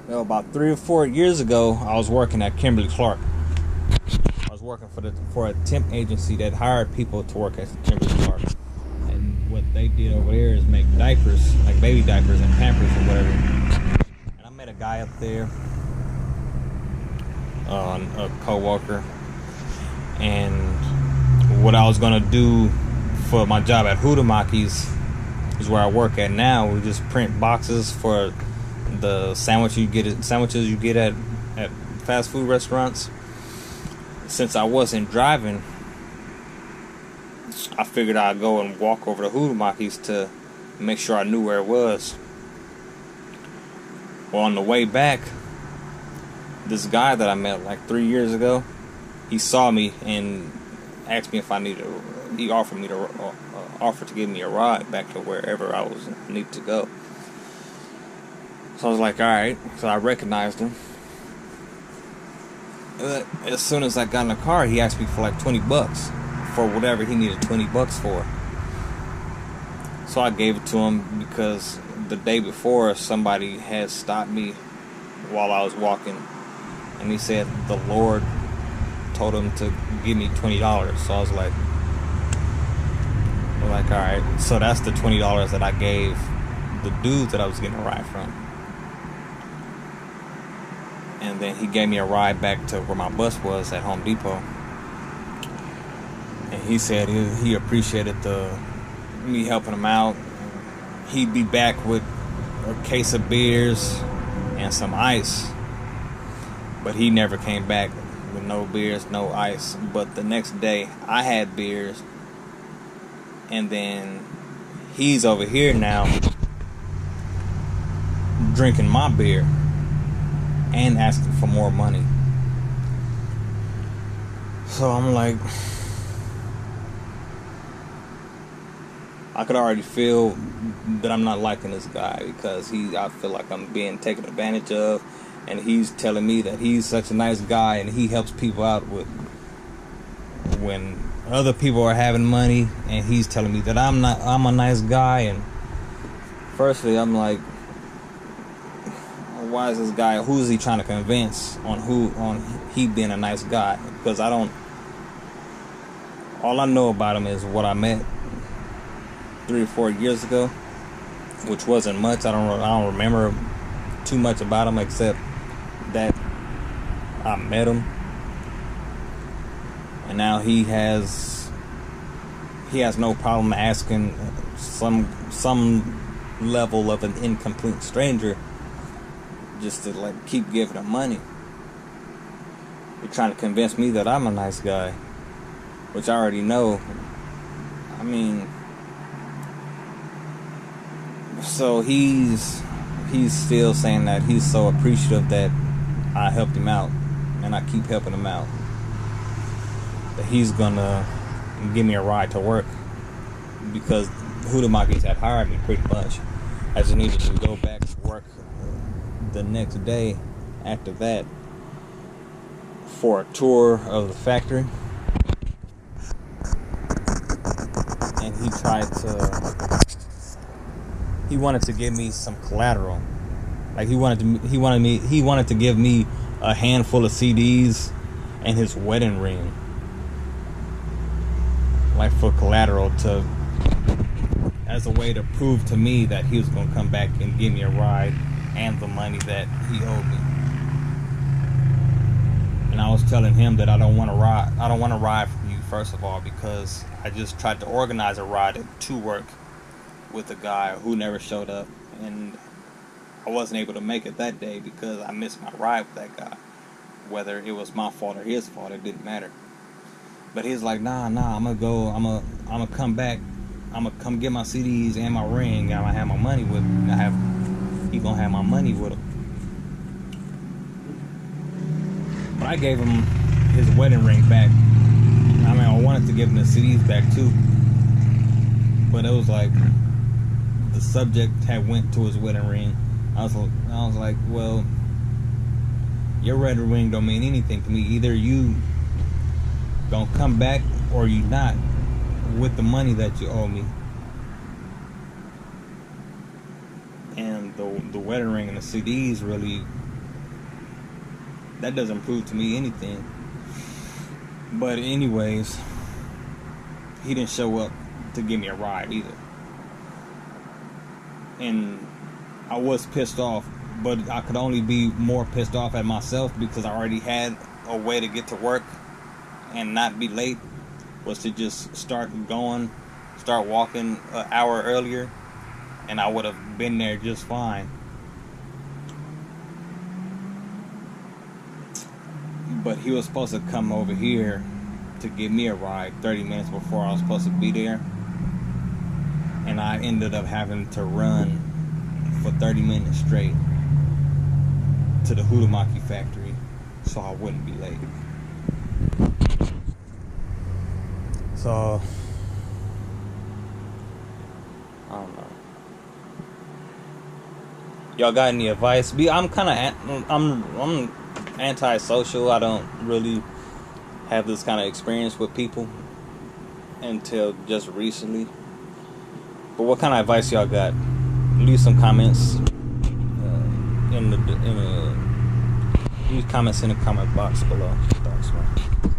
Well, about 3 or 4 years ago, I was working at Kimberly Clark. I was working for a temp agency that hired people to work at Kimberly Clark. And what they did over there is make diapers, like baby diapers and Pampers or whatever. And I met a guy up there, a co-worker, and what I was gonna do for my job at Hudamaki's is where I work at now. We just print boxes for the sandwiches you get at fast food restaurants. Since I wasn't driving, I figured I'd go and walk over to Hudamaki's to make sure I knew where it was. Well, on the way back, this guy that I met like 3 years ago, he saw me and asked me if I needed. He offered to give me a ride back to wherever I was need to go. So I was like, all right. So I recognized him. As soon as I got in the car, he asked me for like $20 for whatever he needed $20 for. So I gave it to him because the day before somebody had stopped me while I was walking, and he said the Lord told him to give me $20. So I was like, all right. So that's the $20 that I gave the dude that I was getting a ride from. And then he gave me a ride back to where my bus was at Home Depot. And he said he appreciated me helping him out. He'd be back with a case of beers and some ice. But he never came back with no beers, no ice. But the next day, I had beers. And then he's over here now drinking my beer and asking for more money. So I'm like, I could already feel that I'm not liking this guy because I feel like I'm being taken advantage of, and he's telling me that he's such a nice guy and he helps people out with when other people are having money, and he's telling me that I'm a nice guy. And firstly, I'm like, why is this guy, who's he trying to convince on he being a nice guy? Because all I know about him is what I met 3 or 4 years ago, which wasn't much. I don't remember too much about him except that I met him, and now he has no problem asking some level of an incomplete stranger just to like keep giving him money. You're trying to convince me that I'm a nice guy, which I already know. I mean, so he's still saying that he's so appreciative that I helped him out, and I keep helping him out, that he's gonna give me a ride to work because Hudamaki's had hired me pretty much. I just needed to go back to work the next day after that for a tour of the factory, and he wanted to give me some collateral. Like he wanted to give me a handful of CDs and his wedding ring, like for collateral, as a way to prove to me that he was going to come back and give me a ride and the money that he owed me. And I was telling him that I don't want to ride from you, first of all, because I just tried to organize a ride to work with a guy who never showed up, and I wasn't able to make it that day because I missed my ride with that guy. Whether it was my fault or his fault, it didn't matter. But he's like, nah, I'm gonna come back, I'm gonna come get my CDs and my ring, I'm gonna have my money with me. He gonna have my money with him. But I gave him his wedding ring back. I mean, I wanted to give him the CDs back too, but it was like the subject had went to his wedding ring. I was like, well, your wedding ring don't mean anything to me. Either you gonna come back or you not with the money that you owe me. And the wedding ring and the CDs really that doesn't prove to me anything. But anyways, he didn't show up to give me a ride either. And I was pissed off, but I could only be more pissed off at myself because I already had a way to get to work and not be late, was to just start walking an hour earlier, and I would have been there just fine. But he was supposed to come over here to give me a ride 30 minutes before I was supposed to be there, and I ended up having to run for 30 minutes straight to the Hudamaki factory so I wouldn't be late. So I don't know. Y'all got any advice? I'm antisocial. I don't really have this kind of experience with people until just recently. But what kind of advice y'all got? Leave some comments leave comments in the comment box below. Thanks, man.